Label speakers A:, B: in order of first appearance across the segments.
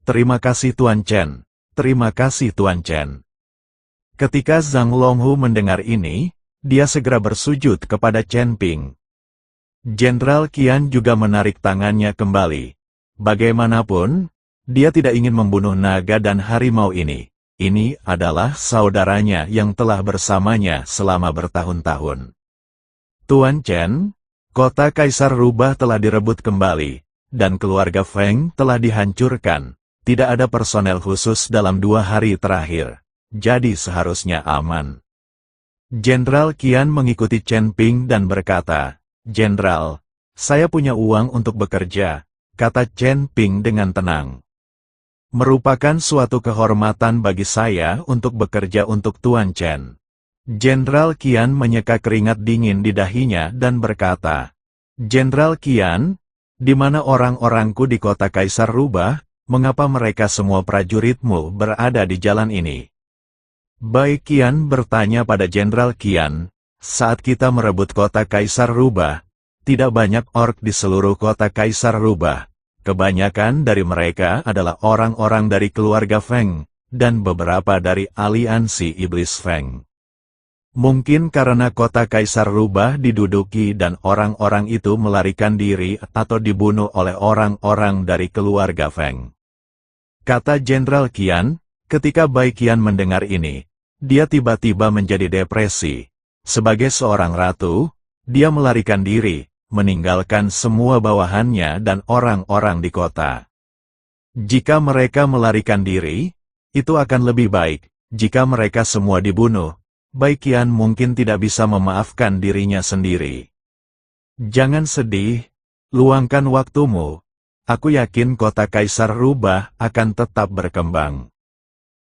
A: Terima kasih Tuan Chen. Terima kasih Tuan Chen. Ketika Zhang Longhu mendengar ini, dia segera bersujud kepada Chen Ping. Jenderal Qian juga menarik tangannya kembali. Bagaimanapun, dia tidak ingin membunuh naga dan harimau ini. Ini adalah saudaranya yang telah bersamanya selama bertahun-tahun. Tuan Chen, kota Kaisar Rubah telah direbut kembali, dan keluarga Feng telah dihancurkan. Tidak ada personel khusus dalam 2 hari terakhir. Jadi seharusnya aman. Jenderal Qian mengikuti Chen Ping dan berkata, "Jenderal, saya punya uang untuk bekerja," kata Chen Ping dengan tenang. "Merupakan suatu kehormatan bagi saya untuk bekerja untuk Tuan Chen." Jenderal Qian menyeka keringat dingin di dahinya dan berkata, "Jenderal Qian, di mana orang-orangku di kota Kaisar Rubah? Mengapa mereka semua prajuritmu berada di jalan ini?" Bai Qian bertanya pada Jenderal Qian, "Saat kita merebut kota Kaisar Rubah, tidak banyak orc di seluruh kota Kaisar Rubah. Kebanyakan dari mereka adalah orang-orang dari keluarga Feng, dan beberapa dari aliansi Iblis Feng. Mungkin karena kota Kaisar Rubah diduduki dan orang-orang itu melarikan diri atau dibunuh oleh orang-orang dari keluarga Feng," kata Jenderal Qian. Ketika Bai Qian mendengar ini, dia tiba-tiba menjadi depresi. Sebagai seorang ratu, dia melarikan diri, meninggalkan semua bawahannya dan orang-orang di kota. Jika mereka melarikan diri, itu akan lebih baik. Jika mereka semua dibunuh, Bai Qian mungkin tidak bisa memaafkan dirinya sendiri. "Jangan sedih, luangkan waktumu. Aku yakin kota Kaisar Rubah akan tetap berkembang."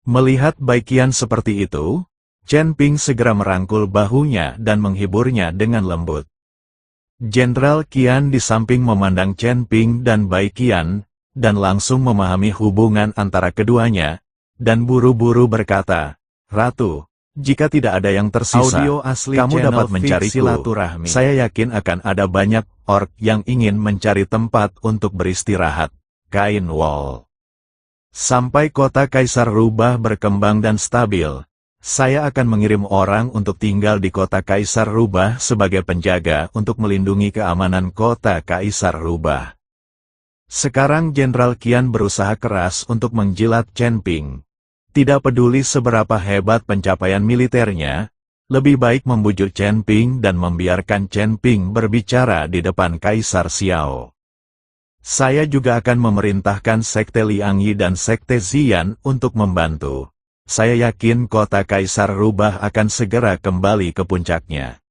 A: Melihat Bai Qian seperti itu, Chen Ping segera merangkul bahunya dan menghiburnya dengan lembut. Jenderal Qian di samping memandang Chen Ping dan Bai Qian, dan langsung memahami hubungan antara keduanya, dan buru-buru berkata, "Ratu, jika tidak ada yang tersisa, kamu dapat mencari silaturahmi. Saya yakin akan ada banyak orc yang ingin mencari tempat untuk beristirahat." Kain Wall. Sampai kota Kaisar Rubah berkembang dan stabil, saya akan mengirim orang untuk tinggal di kota Kaisar Rubah sebagai penjaga untuk melindungi keamanan kota Kaisar Rubah. Sekarang Jenderal Qian berusaha keras untuk menjilat Chen Ping. Tidak peduli seberapa hebat pencapaian militernya, lebih baik membujuk Chen Ping dan membiarkan Chen Ping berbicara di depan Kaisar Xiao. "Saya juga akan memerintahkan Sekte Liangyi dan Sekte Ziyan untuk membantu. Saya yakin kota Kaisar Rubah akan segera kembali ke puncaknya."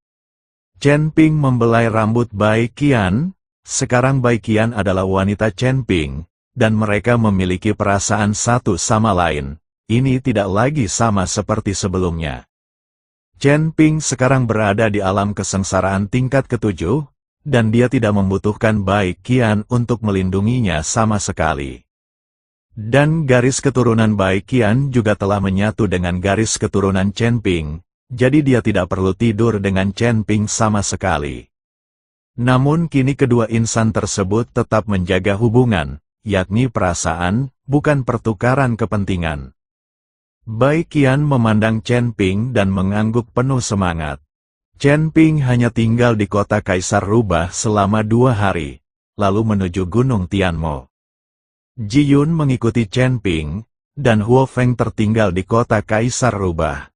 A: Chen Ping membelai rambut Bai Qian. Sekarang Bai Qian adalah wanita Chen Ping, dan mereka memiliki perasaan satu sama lain. Ini tidak lagi sama seperti sebelumnya. Chen Ping sekarang berada di alam kesengsaraan tingkat ke-7, dan dia tidak membutuhkan Bai Qian untuk melindunginya sama sekali. Dan garis keturunan Bai Qian juga telah menyatu dengan garis keturunan Chen Ping, jadi dia tidak perlu tidur dengan Chen Ping sama sekali. Namun kini kedua insan tersebut tetap menjaga hubungan, yakni perasaan, bukan pertukaran kepentingan. Bai Qian memandang Chen Ping dan mengangguk penuh semangat. Chen Ping hanya tinggal di kota Kaisar Rubah selama 2 hari, lalu menuju Gunung Tianmo. Ji Yun mengikuti Chen Ping, dan Huo Feng tertinggal di kota Kaisar Rubah.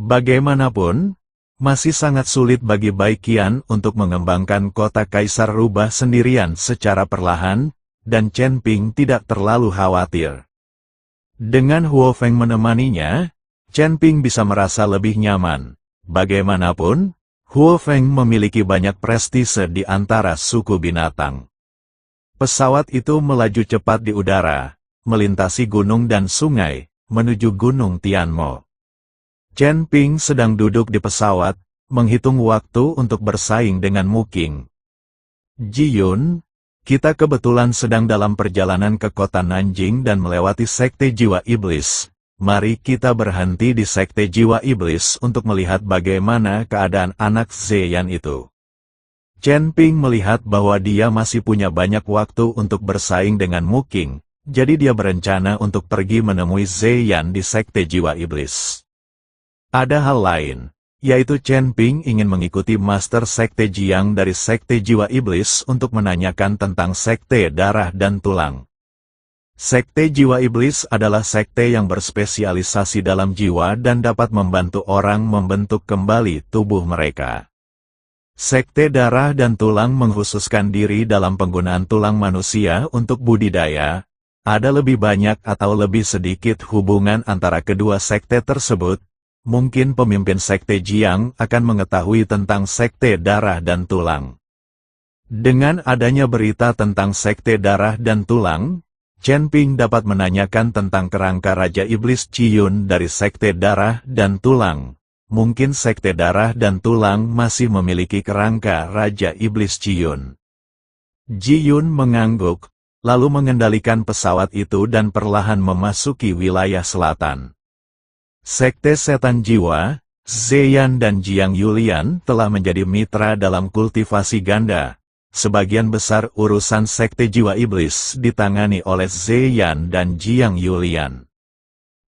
A: Bagaimanapun, masih sangat sulit bagi Bai Qian untuk mengembangkan kota Kaisar Rubah sendirian secara perlahan, dan Chen Ping tidak terlalu khawatir. Dengan Huo Feng menemaninya, Chen Ping bisa merasa lebih nyaman. Bagaimanapun, Huo Feng memiliki banyak prestise di antara suku binatang. Pesawat itu melaju cepat di udara, melintasi gunung dan sungai, menuju Gunung Tianmo. Chen Ping sedang duduk di pesawat, menghitung waktu untuk bersaing dengan Mu Qing. "Ji Yun, kita kebetulan sedang dalam perjalanan ke kota Nanjing dan melewati Sekte Jiwa Iblis. Mari kita berhenti di Sekte Jiwa Iblis untuk melihat bagaimana keadaan anak Zeyan itu." Chen Ping melihat bahwa dia masih punya banyak waktu untuk bersaing dengan Mu Qing, Jadi dia berencana untuk pergi menemui Ziyan di Sekte Jiwa Iblis. Ada hal lain, yaitu Chen Ping ingin mengikuti Master Sekte Jiang dari Sekte Jiwa Iblis untuk menanyakan tentang Sekte Darah dan Tulang. Sekte Jiwa Iblis adalah sekte yang berspesialisasi dalam jiwa dan dapat membantu orang membentuk kembali tubuh mereka. Sekte Darah dan Tulang mengkhususkan diri dalam penggunaan tulang manusia untuk budidaya. Ada lebih banyak atau lebih sedikit hubungan antara kedua sekte tersebut. Mungkin pemimpin Sekte Jiang akan mengetahui tentang Sekte Darah dan Tulang. Dengan adanya berita tentang Sekte Darah dan Tulang, Chen Ping dapat menanyakan tentang kerangka Raja Iblis Ciyun dari Sekte Darah dan Tulang. Mungkin Sekte Darah dan Tulang masih memiliki kerangka Raja Iblis Ciyun. Ji Yun mengangguk, lalu mengendalikan pesawat itu dan perlahan memasuki wilayah selatan. Sekte Setan Jiwa, Ziyan dan Jiang Yulian telah menjadi mitra dalam kultivasi ganda. Sebagian besar urusan Sekte Jiwa Iblis ditangani oleh Ziyan dan Jiang Yulian.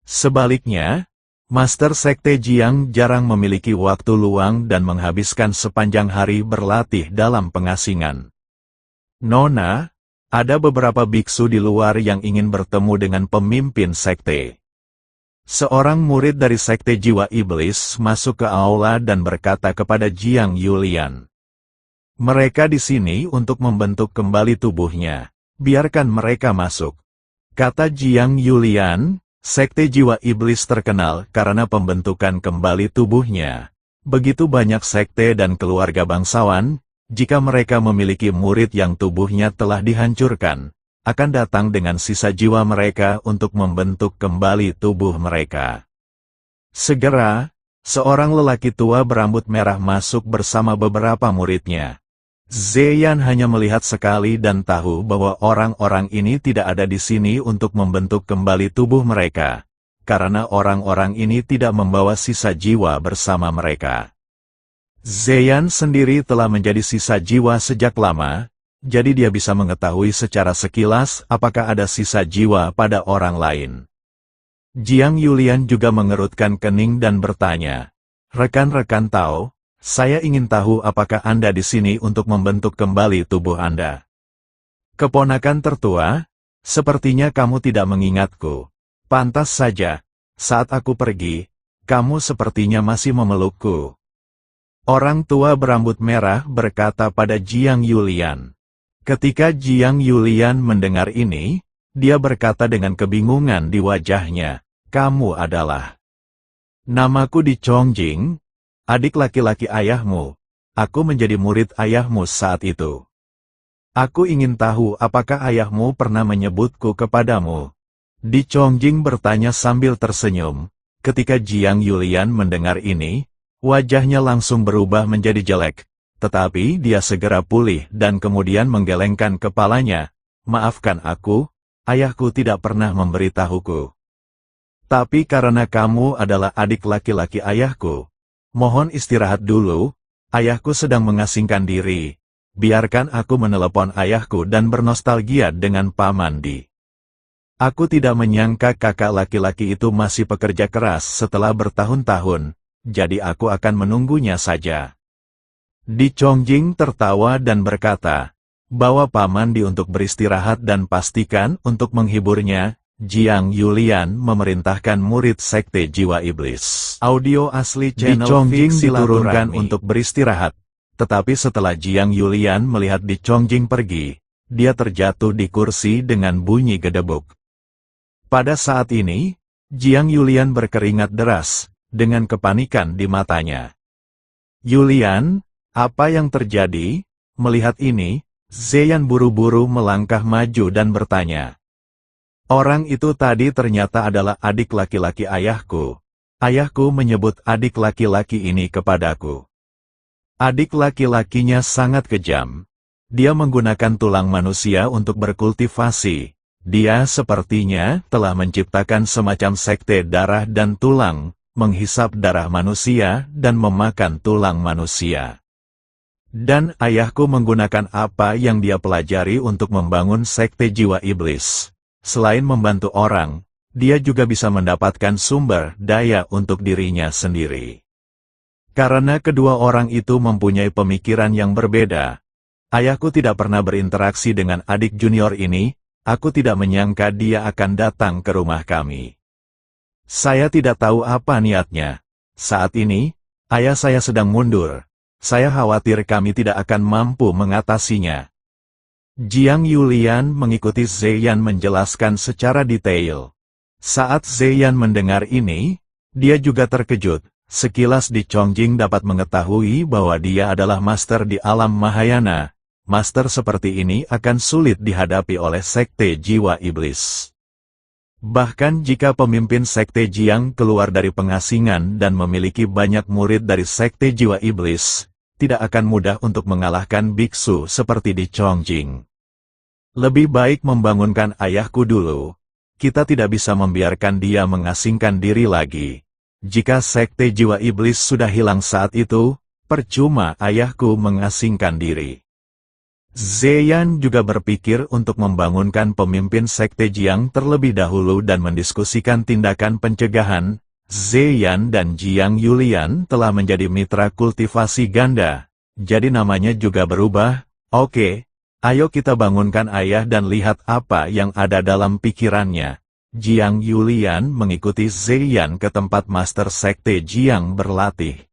A: Sebaliknya, Master Sekte Jiang jarang memiliki waktu luang dan menghabiskan sepanjang hari berlatih dalam pengasingan. Nona, ada beberapa biksu di luar yang ingin bertemu dengan pemimpin sekte. Seorang murid dari Sekte Jiwa Iblis masuk ke aula dan berkata kepada Jiang Yulian. Mereka di sini untuk membentuk kembali tubuhnya. Biarkan mereka masuk. Kata Jiang Yulian, Sekte Jiwa Iblis terkenal karena pembentukan kembali tubuhnya. Begitu banyak sekte dan keluarga bangsawan, jika mereka memiliki murid yang tubuhnya telah dihancurkan, akan datang dengan sisa jiwa mereka untuk membentuk kembali tubuh mereka. Segera, seorang lelaki tua berambut merah masuk bersama beberapa muridnya. Ziyan hanya melihat sekali dan tahu bahwa orang-orang ini tidak ada di sini untuk membentuk kembali tubuh mereka, karena orang-orang ini tidak membawa sisa jiwa bersama mereka. Ziyan sendiri telah menjadi sisa jiwa sejak lama, jadi dia bisa mengetahui secara sekilas apakah ada sisa jiwa pada orang lain. Jiang Yulian juga mengerutkan kening dan bertanya, "Rekan-rekan Tao, saya ingin tahu apakah Anda di sini untuk membentuk kembali tubuh Anda?" Keponakan tertua, sepertinya kamu tidak mengingatku. Pantas saja, saat aku pergi, kamu sepertinya masih memelukku. Orang tua berambut merah berkata pada Jiang Yulian. Ketika Jiang Yulian mendengar ini, dia berkata dengan kebingungan di wajahnya, "Kamu adalah..." "Namaku Di Chongjing, adik laki-laki ayahmu. Aku menjadi murid ayahmu saat itu. Aku ingin tahu apakah ayahmu pernah menyebutku kepadamu." Di Chongjing bertanya sambil tersenyum. Ketika Jiang Yulian mendengar ini, wajahnya langsung berubah menjadi jelek, tetapi dia segera pulih dan kemudian menggelengkan kepalanya. "Maafkan aku, ayahku tidak pernah memberitahuku. Tapi karena kamu adalah adik laki-laki ayahku, mohon istirahat dulu, ayahku sedang mengasingkan diri. Biarkan aku menelepon ayahku dan bernostalgia dengan Paman Di. Aku tidak menyangka kakak laki-laki itu masih pekerja keras setelah bertahun-tahun. Jadi aku akan menunggunya saja." Di Chongjing tertawa dan berkata, "Bawa Paman Di untuk beristirahat dan pastikan untuk menghiburnya." Jiang Yulian memerintahkan murid Sekte Jiwa Iblis. Audio asli channel Di Chongjing diturunkan untuk beristirahat. Tetapi setelah Jiang Yulian melihat Di Chongjing pergi, dia terjatuh di kursi dengan bunyi gedebuk. Pada saat ini, Jiang Yulian berkeringat deras, dengan kepanikan di matanya. "Yulian, apa yang terjadi?" Melihat ini, Ziyan buru-buru melangkah maju dan bertanya. "Orang itu tadi ternyata adalah adik laki-laki ayahku. Ayahku menyebut adik laki-laki ini kepadaku. Adik laki-lakinya sangat kejam. Dia menggunakan tulang manusia untuk berkultivasi. Dia sepertinya telah menciptakan semacam sekte darah dan tulang, menghisap darah manusia dan memakan tulang manusia. Dan ayahku menggunakan apa yang dia pelajari untuk membangun Sekte Jiwa Iblis. selain membantu orang, dia juga bisa mendapatkan sumber daya untuk dirinya sendiri. Karena kedua orang itu mempunyai pemikiran yang berbeda, ayahku tidak pernah berinteraksi dengan adik junior ini, aku tidak menyangka dia akan datang ke rumah kami. Saya tidak tahu apa niatnya. Saat ini, ayah saya sedang mundur. Saya khawatir kami tidak akan mampu mengatasinya. Jiang Yulian mengikuti Zeyan menjelaskan secara detail. Saat Zeyan mendengar ini, dia juga terkejut. Sekilas di Chongjing dapat mengetahui bahwa dia adalah master di alam Mahayana. Master seperti ini akan sulit dihadapi oleh Sekte Jiwa Iblis. Bahkan jika pemimpin Sekte Jiang keluar dari pengasingan dan memiliki banyak murid dari Sekte Jiwa Iblis, tidak akan mudah untuk mengalahkan biksu seperti di Chongjing. Lebih baik membangunkan ayahku dulu. Kita tidak bisa membiarkan dia mengasingkan diri lagi. Jika Sekte Jiwa Iblis sudah hilang saat itu, percuma ayahku mengasingkan diri. Zeyan juga berpikir untuk membangunkan pemimpin Sekte Jiang terlebih dahulu dan mendiskusikan tindakan pencegahan. Zeyan dan Jiang Yulian telah menjadi mitra kultivasi ganda, jadi namanya juga berubah. Oke, ayo kita bangunkan ayah dan lihat apa yang ada dalam pikirannya. Jiang Yulian mengikuti Zeyan ke tempat Master Sekte Jiang berlatih.